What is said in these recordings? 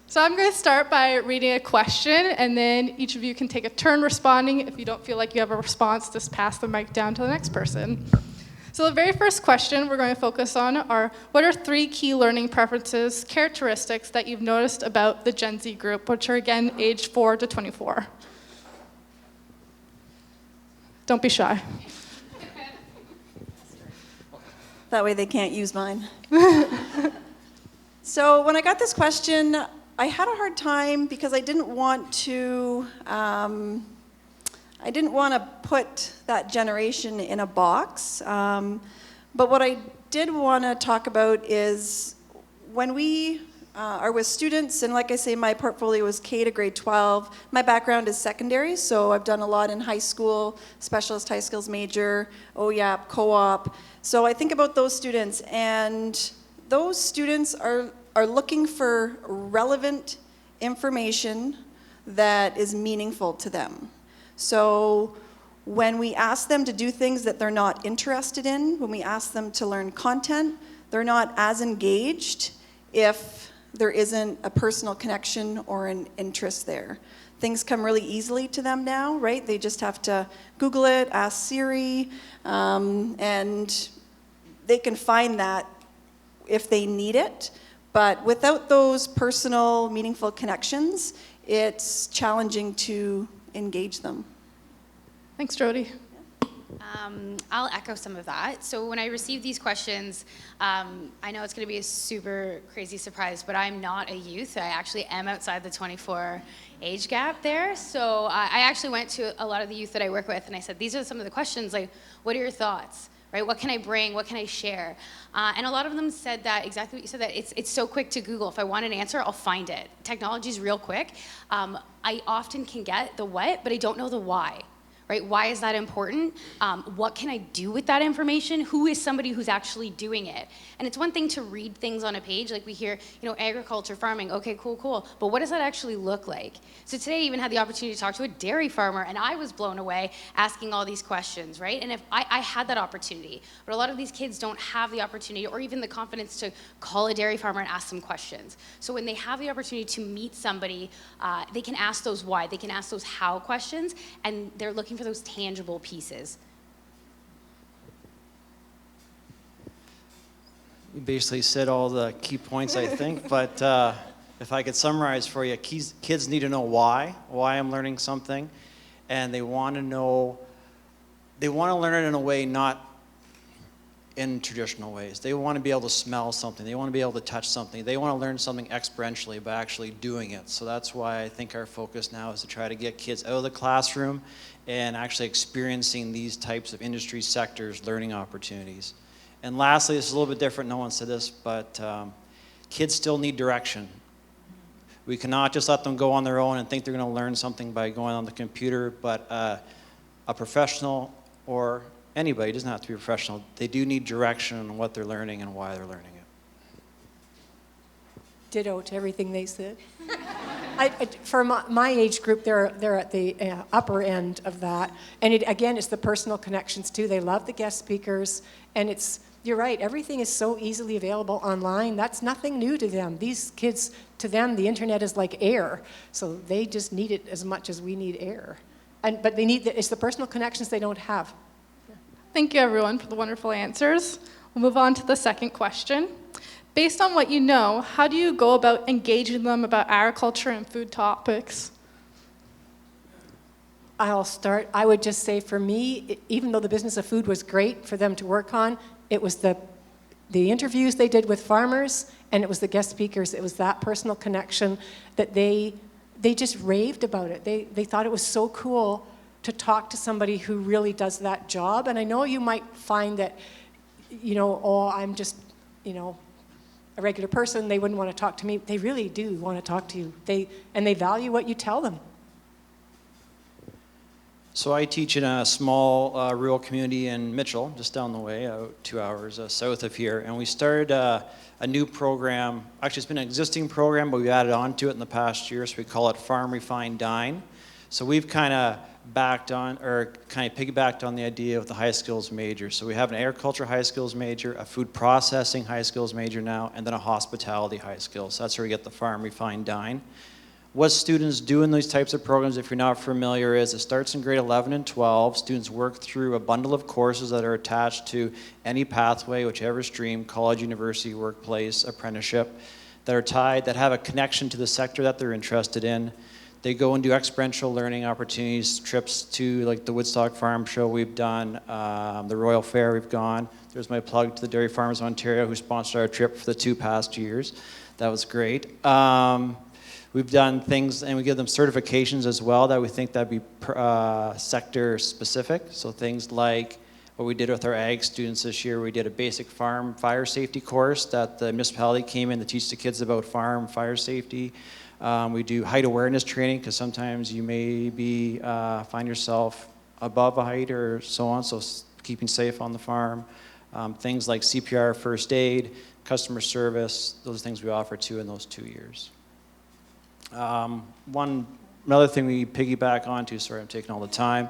So I'm going to start by reading a question, and then each of you can take a turn responding. If you don't feel like you have a response, just pass the mic down to the next person. So the very first question we're going to focus on are, what are 3 key learning preferences, characteristics that you've noticed about the Gen Z group, which are again aged 4 to 24? Don't be shy. That way they can't use mine. So when I got this question, I had a hard time because I didn't want to put that generation in a box. But what I did want to talk about is when we are with students, and like I say, my portfolio is K to grade 12. My background is secondary, so I've done a lot in high school, specialist high skills major, OYAP, co-op. So I think about those students, and those students are looking for relevant information that is meaningful to them. So when we ask them to do things that they're not interested in, when we ask them to learn content, they're not as engaged if there isn't a personal connection or an interest there. Things come really easily to them now, right? They just have to Google it, ask Siri, and they can find that if they need it. But without those personal, meaningful connections, it's challenging to engage them. Thanks, Jody. I'll echo some of that. So when I receive these questions, I know it's going to be a super crazy surprise, but I'm not a youth. I actually am outside the 24 age gap there. So I actually went to a lot of the youth that I work with, and I said, these are some of the questions, like, what are your thoughts? Right? What can I bring? What can I share? And a lot of them said that, exactly what you said, that it's so quick to Google. If I want an answer, I'll find it. Technology's real quick. I often can get the what, but I don't know the why. Right? Why is that important? What can I do with that information? Who is somebody who's actually doing it? And it's one thing to read things on a page, like we hear, agriculture, farming, okay, cool. But what does that actually look like? So today I even had the opportunity to talk to a dairy farmer, and I was blown away asking all these questions, right? And if I had that opportunity, but a lot of these kids don't have the opportunity or even the confidence to call a dairy farmer and ask them questions. So when they have the opportunity to meet somebody, they can ask those why, they can ask those how questions, and they're looking for those tangible pieces. You basically said all the key points, I think, but if I could summarize for you, kids need to know why I'm learning something, and they want to learn it in a way not in traditional ways. They want to be able to smell something, they want to be able to touch something, they want to learn something experientially by actually doing it. So that's why I think our focus now is to try to get kids out of the classroom and actually experiencing these types of industry sectors, learning opportunities. And lastly, this is a little bit different, no one said this, but kids still need direction. We cannot just let them go on their own and think they're going to learn something by going on the computer, but a professional or anybody, doesn't have to be professional, they do need direction on what they're learning and why they're learning it. Ditto to everything they said. For my age group, they're at the upper end of that. And again, it's the personal connections too. They love the guest speakers, and you're right, everything is so easily available online. That's nothing new to them. These kids, to them, the internet is like air. So they just need it as much as we need air. But it's the personal connections they don't have. Thank you, everyone, for the wonderful answers. We'll move on to the second question. Based on what you know, how do you go about engaging them about agriculture and food topics? I'll start. I would just say for me, even though the business of food was great for them to work on, it was the interviews they did with farmers, and it was the guest speakers. It was that personal connection that they just raved about it. They thought it was so cool to talk to somebody who really does that job. And I know you might find that, I'm just, a regular person, they wouldn't want to talk to me. They really do want to talk to you. They value what you tell them. So I teach in a small rural community in Mitchell, just down the way, 2 hours south of here. And we started a new program. Actually, it's been an existing program, but we added on to it in the past year. So we call it Farm Refine Dine. So we've kind of piggybacked on the idea of the high skills major. So we have an agriculture high skills major, a food processing high skills major now, and then a hospitality high skills. So that's where we get the farm, refine, dine. What students do in these types of programs, if you're not familiar, is it starts in grade 11 and 12. Students work through a bundle of courses that are attached to any pathway, whichever stream, college, university, workplace, apprenticeship, that are tied, that have a connection to the sector that they're interested in. They go and do experiential learning opportunities, trips to like the Woodstock Farm Show we've done, the Royal Fair we've gone. There's my plug to the Dairy Farmers of Ontario who sponsored our trip for the 2 past years. That was great. We've done things, and we give them certifications as well that we think that'd be sector specific. So things like what we did with our ag students this year, we did a basic farm fire safety course that the municipality came in to teach the kids about farm fire safety. We do height awareness training because sometimes you may be find yourself above a height or so on, so keeping safe on the farm. Things like CPR, first aid, customer service, those things we offer too in those 2 years. Another thing we piggyback onto, sorry I'm taking all the time,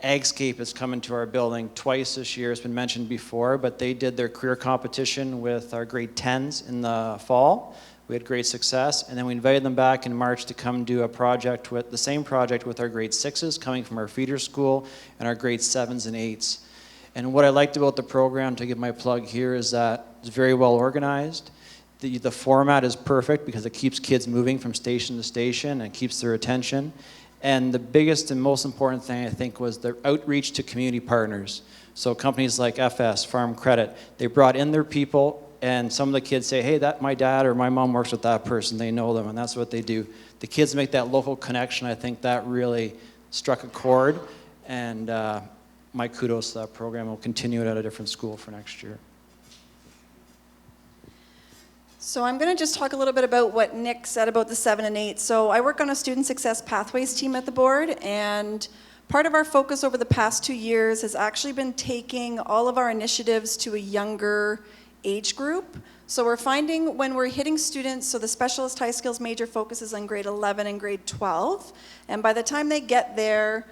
AgScape has come into our building twice this year. It's been mentioned before, but they did their career competition with our grade 10s in the fall. We had great success, and then we invited them back in March to come do a project with the same project with our grade 6s coming from our feeder school and our grade 7s and 8s. And what I liked about the program, to give my plug here, is that it's very well organized. The format is perfect because it keeps kids moving from station to station and keeps their attention. And the biggest and most important thing, I think, was the outreach to community partners. So companies like FS, Farm Credit, they brought in their people, and some of the kids say, hey, that my dad or my mom works with that person, they know them, and that's what they do. The kids make that local connection. I think that really struck a chord, and my kudos to that program. We'll continue it at a different school for next year. So I'm going to just talk a little bit about what Nick said about the 7 and 8. So I work on a student success pathways team at the board, and part of our focus over the past 2 years has actually been taking all of our initiatives to a younger age group. So we're finding when we're hitting students, so the specialist high skills major focuses on grade 11 and grade 12, and by the time they get there,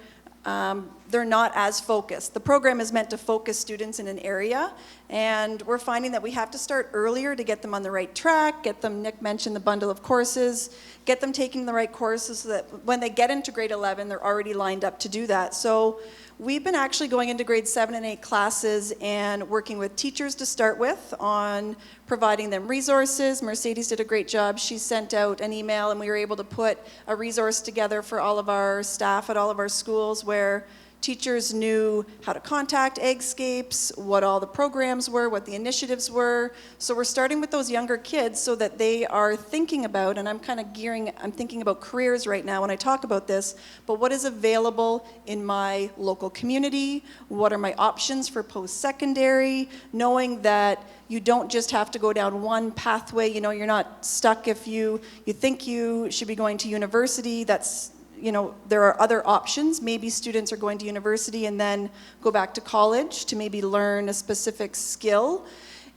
they're not as focused. The program is meant to focus students in an area, and we're finding that we have to start earlier to get them on the right track, get them, Nick mentioned the bundle of courses, get them taking the right courses so that when they get into grade 11, they're already lined up to do that. So we've been actually going into grade 7 and 8 classes and working with teachers to start with on providing them resources. Mercedes did a great job. She sent out an email, and we were able to put a resource together for all of our staff at all of our schools where teachers knew how to contact AgScapes, what all the programs were, what the initiatives were. So we're starting with those younger kids so that they are thinking about, and I'm thinking about careers right now when I talk about this, but what is available in my local community? What are my options for post-secondary? Knowing that you don't just have to go down one pathway, you know, you're not stuck if you think you should be going to university. That's, you know, there are other options. Maybe students are going to university and then go back to college to maybe learn a specific skill.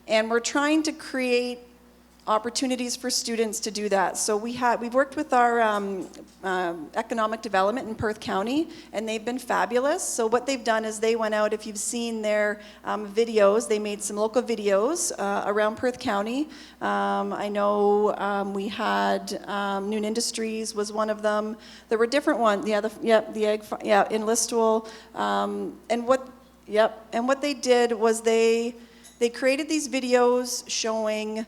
And we're trying to create opportunities for students to do that. So we've worked with our economic development in Perth County, and they've been fabulous. So what they've done is they went out, if you've seen their videos, they made some local videos around Perth County. I know we had Noon Industries was one of them. There were different ones. The egg, in Listowel. And what they did was they created these videos showing.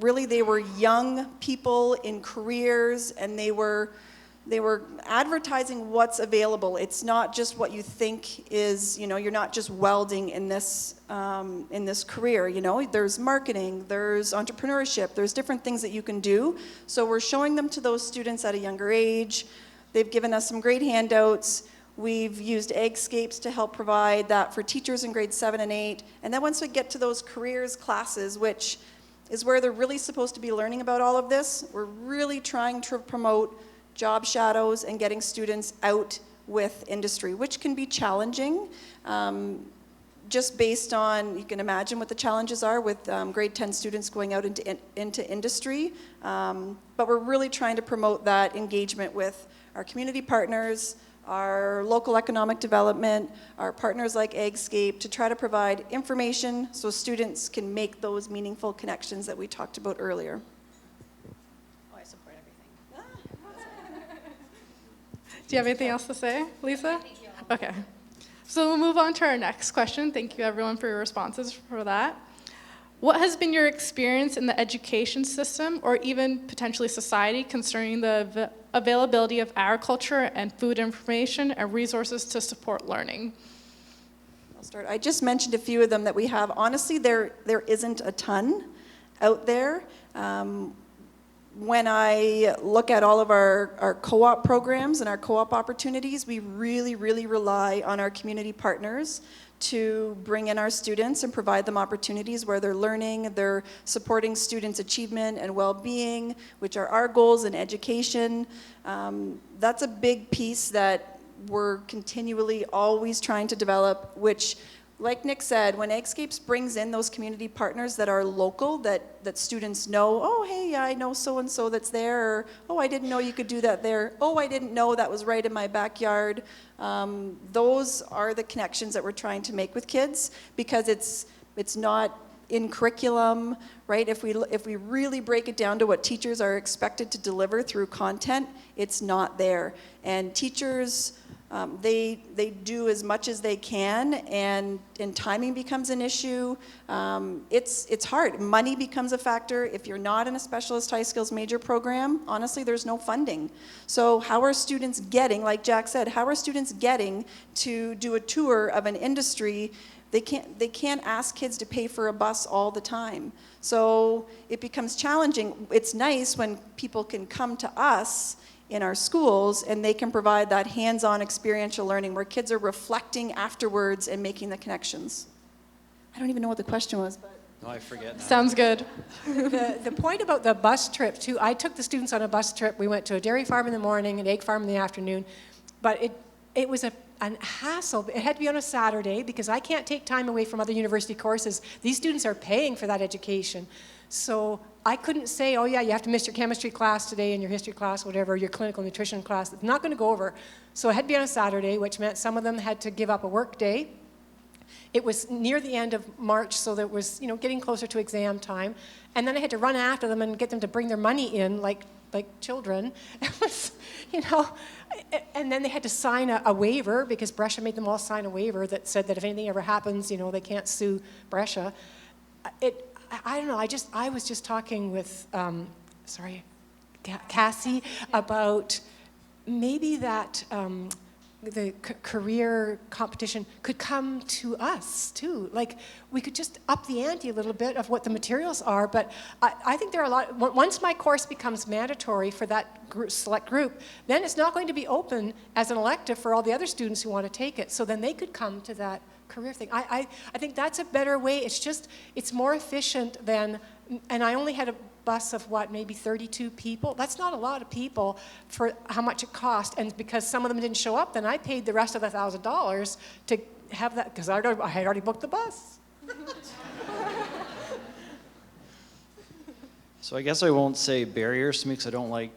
Really, they were young people in careers, and they were advertising what's available. It's not just what you think is, you know, you're not just welding in this career, you know. There's marketing, there's entrepreneurship, there's different things that you can do. So we're showing them to those students at a younger age. They've given us some great handouts. We've used AgScapes to help provide that for teachers in grades 7 and 8. And then once we get to those careers classes, which is where they're really supposed to be learning about all of this, we're really trying to promote job shadows and getting students out with industry, which can be challenging, just based on, you can imagine what the challenges are with grade 10 students going out into industry. But we're really trying to promote that engagement with our community partners, our local economic development, our partners like AgScape, to try to provide information so students can make those meaningful connections that we talked about earlier. Oh, I support everything. Do you have anything else to say, Lisa? Okay. So we'll move on to our next question. Thank you, everyone, for your responses for that. What has been your experience in the education system, or even potentially society, concerning the availability of agriculture and food information and resources to support learning? I'll start. I just mentioned a few of them that we have. Honestly, there isn't a ton out there. When I look at all of our co-op programs and our co-op opportunities, we really, really rely on our community partners to bring in our students and provide them opportunities where they're learning, they're supporting students' achievement and well-being, which are our goals in education. That's a big piece that we're continually always trying to develop, which, like Nick said, when AgScape brings in those community partners that are local, that students know, oh, hey, yeah, I know so-and-so that's there, or, oh, I didn't know you could do that there, oh, I didn't know that was right in my backyard. Those are the connections that we're trying to make with kids, because it's not in curriculum, right? If we really break it down to what teachers are expected to deliver through content, it's not there. And teachers, they do as much as they can, and timing becomes an issue. It's hard. Money becomes a factor. If you're not in a specialist high skills major program, honestly, there's no funding. So how are students getting, like Jack said, how are students getting to do a tour of an industry? They can't ask kids to pay for a bus all the time. So it becomes challenging. It's nice when people can come to us in our schools and they can provide that hands-on experiential learning where kids are reflecting afterwards and making the connections. I don't even know what the question was, but. No, I forget now. Sounds good. The point about the bus trip, too, I took the students on a bus trip. We went to a dairy farm in the morning, an egg farm in the afternoon, but it was a hassle. It had to be on a Saturday because I can't take time away from other university courses. These students are paying for that education. So I couldn't say, oh yeah, you have to miss your chemistry class today and your history class, whatever, your clinical nutrition class. It's not going to go over. So it had to be on a Saturday, which meant some of them had to give up a work day. It was near the end of March, so that it was, getting closer to exam time. And then I had to run after them and get them to bring their money in like children. It was, and then they had to sign a waiver, because Brescia made them all sign a waiver that said that if anything ever happens, they can't sue Brescia. I don't know, I was just talking with, Cassie, about maybe that the career competition could come to us too. Like, we could just up the ante a little bit of what the materials are, but I think there are a lot, once my course becomes mandatory for that select group, then it's not going to be open as an elective for all the other students who want to take it, so then they could come to that career thing. I think that's a better way. It's more efficient than, and I only had a bus of maybe 32 people. That's not a lot of people for how much it cost. And because some of them didn't show up, then I paid the rest of the $1,000 to have that, because I had already booked the bus. So I guess I won't say barriers to me, because I don't like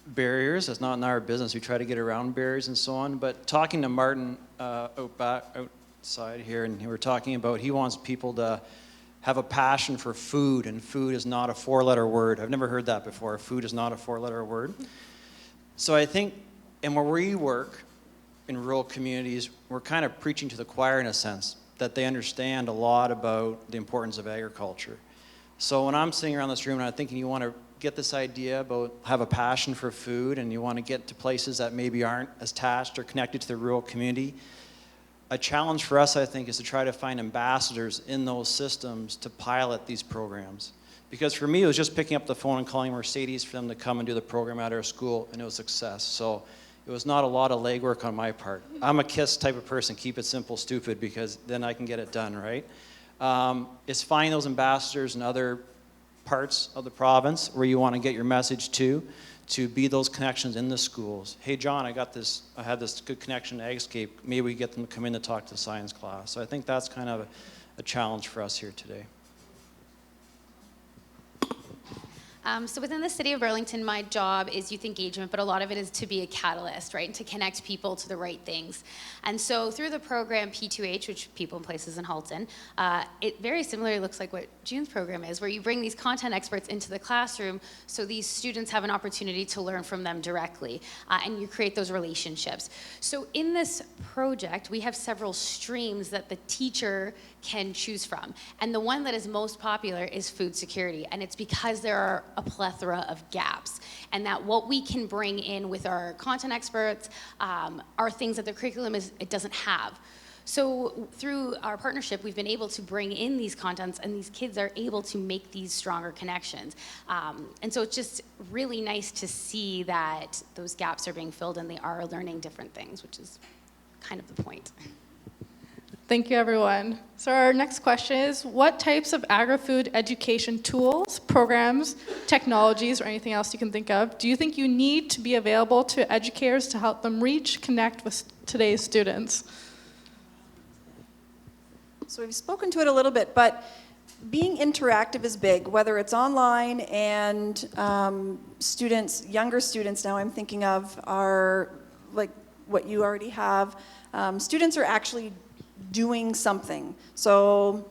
barriers. That's not in our business. We try to get around barriers and so on. But talking to Martin outside here, and we were talking about, he wants people to have a passion for food, and food is not a four-letter word. I've never heard that before. Food is not a four-letter word. So I think, and where we work in rural communities, we're kind of preaching to the choir in a sense, that they understand a lot about the importance of agriculture. So when I'm sitting around this room and I'm thinking you want to get this idea about have a passion for food, and you want to get to places that maybe aren't as attached or connected to the rural community, a challenge for us, I think, is to try to find ambassadors in those systems to pilot these programs. Because for me, it was just picking up the phone and calling Mercedes for them to come and do the program at our school, and it was a success. So it was not a lot of legwork on my part. I'm a KISS type of person, keep it simple, stupid, because then I can get it done, right? It's finding those ambassadors in other parts of the province where you want to get your message to be those connections in the schools. Hey, John, I had this good connection to AgScape. Maybe we get them to come in to talk to the science class. So I think that's kind of a challenge for us here today. So within the city of Burlington, my job is youth engagement, but a lot of it is to be a catalyst, right, and to connect people to the right things. And so through the program P2H, which People and Places in Halton, it very similarly looks like what June's program is, where you bring these content experts into the classroom so these students have an opportunity to learn from them directly, and you create those relationships. So in this project, we have several streams that the teacher can choose from. And the one that is most popular is food security. And it's because there are a plethora of gaps. And that what we can bring in with our content experts are things that the curriculum it doesn't have. So through our partnership, we've been able to bring in these contents, and these kids are able to make these stronger connections. And so it's just really nice to see that those gaps are being filled and they are learning different things, which is kind of the point. Thank you, everyone. So our next question is, what types of agri-food education tools, programs, technologies, or anything else you can think of, do you think you need to be available to educators to help them connect with today's students? So we've spoken to it a little bit, but being interactive is big, whether it's online and students, younger students now I'm thinking of are like what you already have. Students are actually doing something. So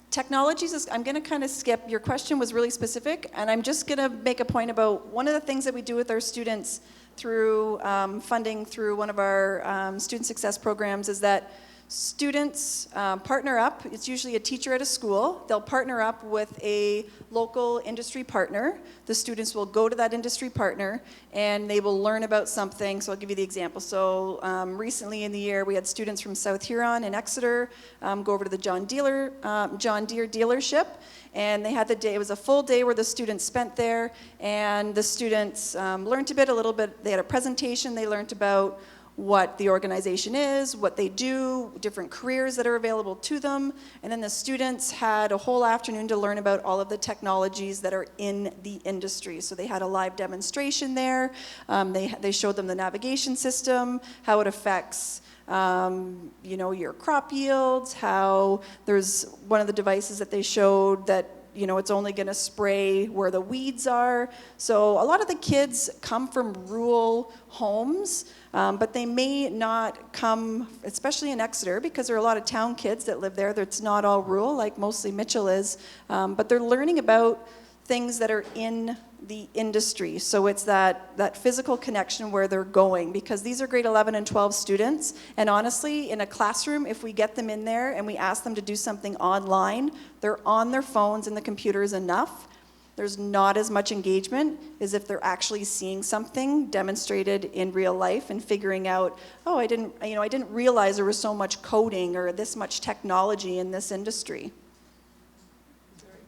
technologies, I'm going to kind of skip. Your question was really specific, and I'm just going to make a point about one of the things that we do with our students through funding through one of our student success programs is that students partner up. It's usually a teacher at a school. They'll partner up with a local industry partner. The students will go to that industry partner and they will learn about something. So I'll give you the example. So recently in the year, we had students from South Huron and Exeter go over to the John Deere dealership. And they had the day, it was a full day where the students spent there, and the students learned a little bit. They had a presentation. They learned about what the organization is, what they do, different careers that are available to them. And then the students had a whole afternoon to learn about all of the technologies that are in the industry. So they had a live demonstration there. They showed them the navigation system, how it affects your crop yields, how there's one of the devices that they showed that it's only going to spray where the weeds are. So a lot of the kids come from rural homes, but they may not come, especially in Exeter, because there are a lot of town kids that live there. That's not all rural, like mostly Mitchell is. But they're learning about things that are in the industry. So it's that physical connection where they're going, because these are grade 11 and 12 students. And honestly, in a classroom, if we get them in there and we ask them to do something online, they're on their phones and the computers enough. There's not as much engagement as if they're actually seeing something demonstrated in real life and figuring out, oh, I didn't realize there was so much coding or this much technology in this industry.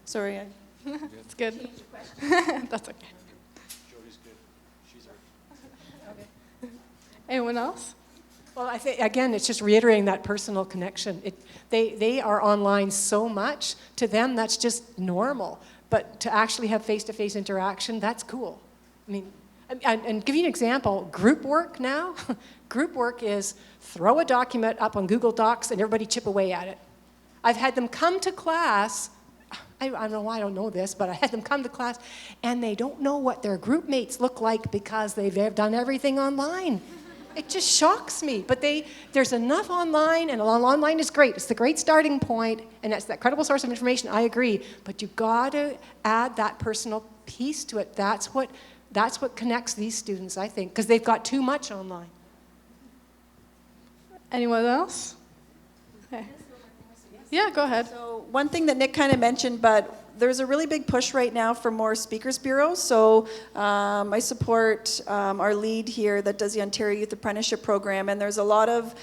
Sorry. It's good. That's okay. Jody's good. She's our... Anyone else? Well, I think, again, it's just reiterating that personal connection. They are online so much. To them, that's just normal. But to actually have face-to-face interaction, that's cool. I mean, and give you an example, group work now. Group work is throw a document up on Google Docs and everybody chip away at it. I've had them come to class. I don't know why I don't know this, but I had them come to class, and they don't know what their group mates look like because they've done everything online. It just shocks me. But there's enough online, and online is great. It's the great starting point, and that's that credible source of information. I agree, but you've got to add that personal piece to it. That's what connects these students, I think, because they've got too much online. Anyone else? Okay. Yeah, go ahead. So one thing that Nick kind of mentioned, but there's a really big push right now for more speakers bureaus. So I support our lead here that does the Ontario Youth Apprenticeship Program, and there's a lot of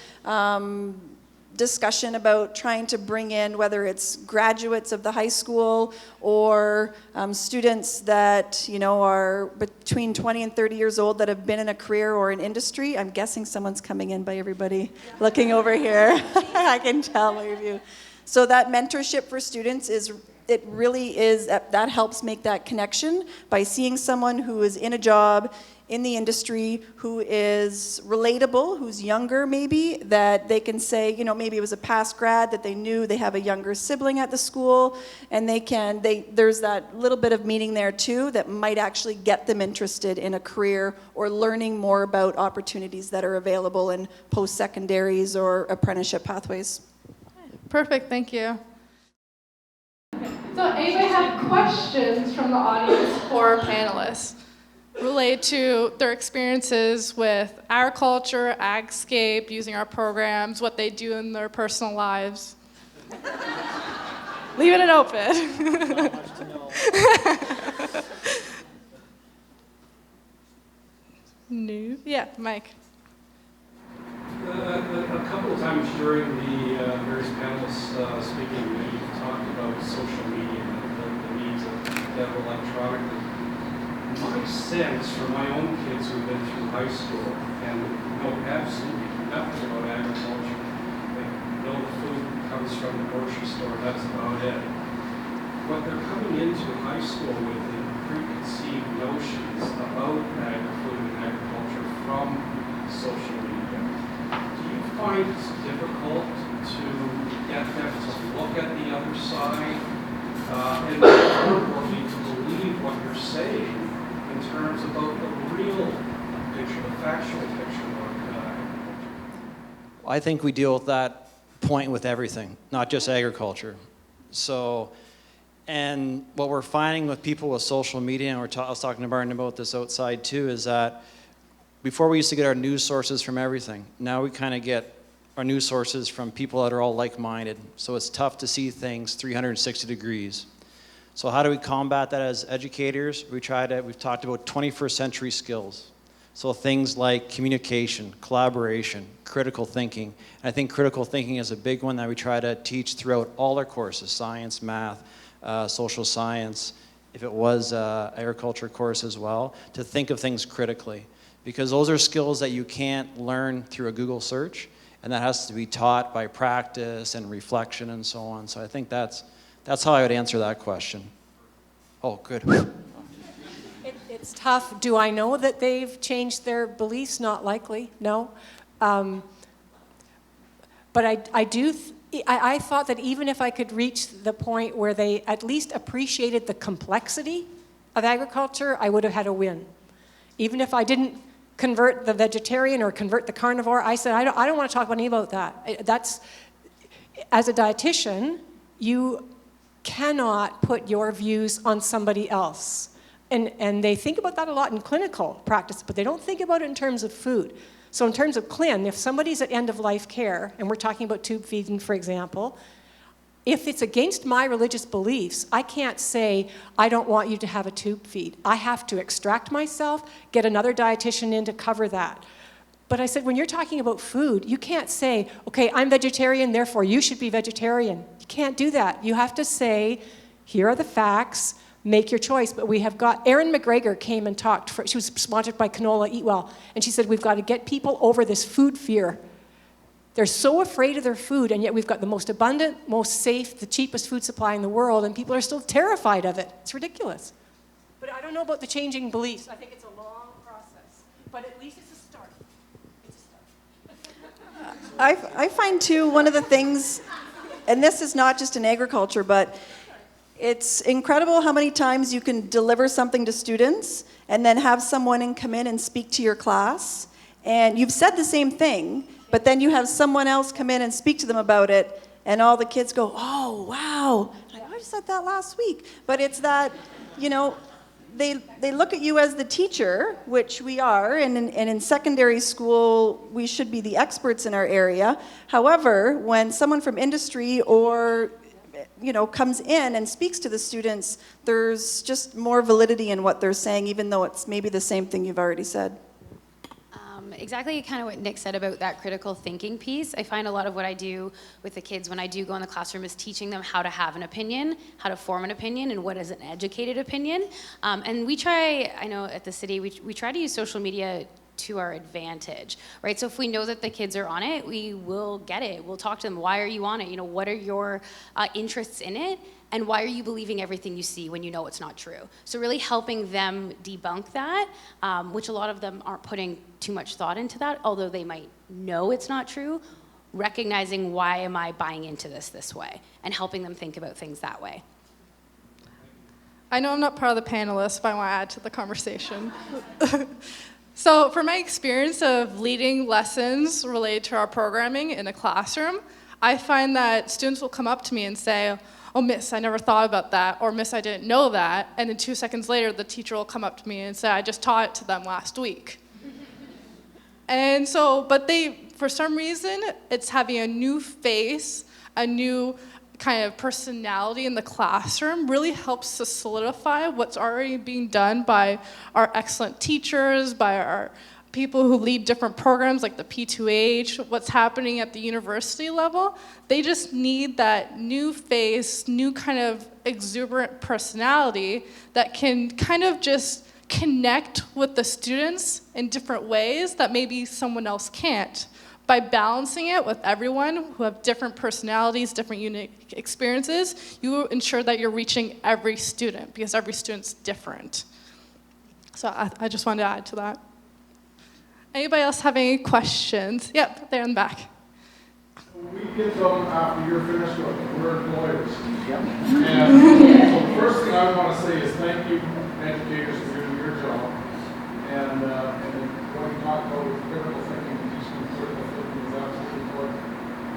discussion about trying to bring in, whether it's graduates of the high school or students that are between 20 and 30 years old that have been in a career or an industry. I'm guessing someone's coming in by everybody looking over here. I can tell by your view. So that mentorship for students that helps make that connection by seeing someone who is in a job in the industry who is relatable, who's younger maybe, that they can say, you know, maybe it was a past grad that they knew they have a younger sibling at the school, and there's that little bit of meaning there too that might actually get them interested in a career or learning more about opportunities that are available in post-secondaries or apprenticeship pathways. Perfect, thank you. So anybody have questions from the audience for our panelists related to their experiences with agriculture, AgScape, using our programs, what they do in their personal lives? Leaving it open. No? Yeah, Mike. A couple of times during the various panelists speaking, you talked about social media and the needs of that electronically. My sense from my own kids who've been through high school and know absolutely nothing about agriculture, they know the food comes from the grocery store, that's about it. What they're coming into high school with is preconceived notions about agri-food and agriculture from social media. Do you find it's difficult to get them to look at the other side and more importantly to believe what you're saying in terms about the real picture, the factual picture of agriculture? I think we deal with that point with everything, not just agriculture. So, and what we're finding with people with social media, and I was talking to Martin about this outside too, is that before we used to get our news sources from everything. Now we kind of get our news sources from people that are all like-minded. So it's tough to see things 360 degrees. So how do we combat that as educators? We've talked about 21st century skills. So things like communication, collaboration, critical thinking. And I think critical thinking is a big one that we try to teach throughout all our courses, science, math, social science, if it was agriculture course as well, to think of things critically. Because those are skills that you can't learn through a Google search, and that has to be taught by practice and reflection and so on. So I think that's how I would answer that question. Oh, good. It's tough. Do I know that they've changed their beliefs? Not likely, no. But I thought that even if I could reach the point where they at least appreciated the complexity of agriculture, I would have had a win. Even if I didn't convert the vegetarian or convert the carnivore, I said, I don't want to talk any about that. That's, as a dietitian, you cannot put your views on somebody else. And they think about that a lot in clinical practice, but they don't think about it in terms of food. So in terms of clin, if somebody's at end-of-life care, and we're talking about tube feeding, for example, if it's against my religious beliefs, I can't say, I don't want you to have a tube feed. I have to extract myself, get another dietitian in to cover that. But I said, when you're talking about food, you can't say, okay, I'm vegetarian, therefore you should be vegetarian. You can't do that. You have to say, here are the facts, make your choice. But we have got, Erin McGregor came and talked, she was sponsored by Canola Eat Well, and she said, we've got to get people over this food fear. They're so afraid of their food, and yet we've got the most abundant, most safe, the cheapest food supply in the world, and people are still terrified of it. It's ridiculous. But I don't know about the changing beliefs. I think it's a long process, but at least it's a start. It's a start. I find too, one of the things, and this is not just in agriculture, but it's incredible how many times you can deliver something to students and then have someone come in and speak to your class, and you've said the same thing, but then you have someone else come in and speak to them about it, and all the kids go, oh, wow, I just said that last week. But it's that, you know, they look at you as the teacher, which we are, and in secondary school, we should be the experts in our area. However, when someone from industry or, you know, comes in and speaks to the students, there's just more validity in what they're saying, even though it's maybe the same thing you've already said. Exactly kind of what Nick said about that critical thinking piece. I find a lot of what I do with the kids when I do go in the classroom is teaching them how to have an opinion, how to form an opinion, and what is an educated opinion. And we try, I know at the city, we try to use social media to our advantage, right? So if we know that the kids are on it, we will get it. We'll talk to them. Why are you on it? You know, what are your interests in it? And why are you believing everything you see when you know it's not true? So really helping them debunk that, which a lot of them aren't putting too much thought into that, although they might know it's not true, recognizing why am I buying into this way, and helping them think about things that way. I know I'm not part of the panelists, but I want to add to the conversation. So from my experience of leading lessons related to our programming in a classroom, I find that students will come up to me and say, oh, miss, I never thought about that, or miss, I didn't know that, and then 2 seconds later, the teacher will come up to me and say, I just taught it to them last week. And so, but for some reason, it's having a new face, a new kind of personality in the classroom really helps to solidify what's already being done by our excellent teachers, by our people who lead different programs like the P2H, what's happening at the university level. They just need that new face, new kind of exuberant personality that can kind of just connect with the students in different ways that maybe someone else can't. By balancing it with everyone who have different personalities, different unique experiences, you ensure that you're reaching every student because every student's different. So I just wanted to add to that. Anybody else have any questions? Yep, there in the back. We get them after you're finished with them. We're employers. Yep. And so the first thing I want to say is thank you, educators, for doing your job. And then what you talked about with critical thinking, teaching critical thinking is absolutely important.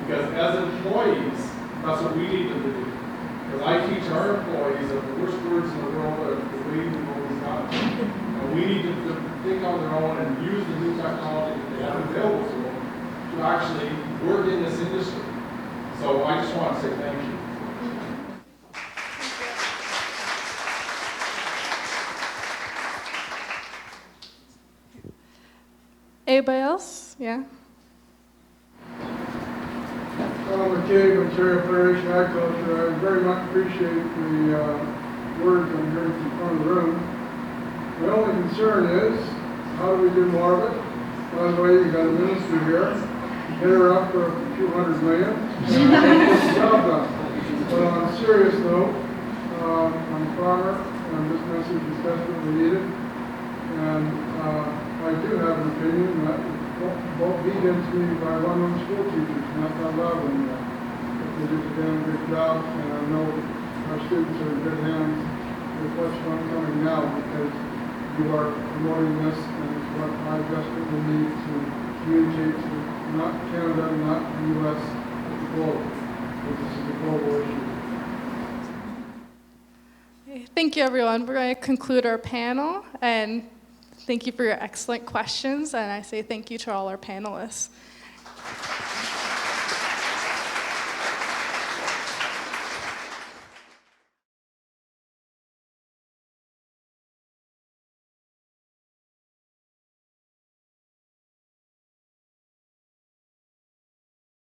Because as employees, that's what we need them to do. Because I teach our employees that the worst words in the world are the way we've always got them. And we need to think on their own and use the new technology that they have available to them to actually work in this industry. So I just want to say thank you. Anybody else? Yeah? Tom McCabe, Ontario Federation of Agriculture. I very much appreciate the words I'm hearing from the front of the room. My only concern is, how do we do more of it? By the way, you got a minister here. Hit her up for a few $100 million. And get the job done. But on a serious note, I'm a farmer, and this message is desperately needed. And I do have an opinion that won't be against me by one school teachers, not that loud anymore. They did a damn good job, and I know our students are in good hands with what's coming now, because you are promoting this, and it's what I desperately need to communicate to not Canada, not the U.S., but the globe, because this is a global issue. Okay, thank you, everyone. We're going to conclude our panel, and thank you for your excellent questions, and I say thank you to all our panelists.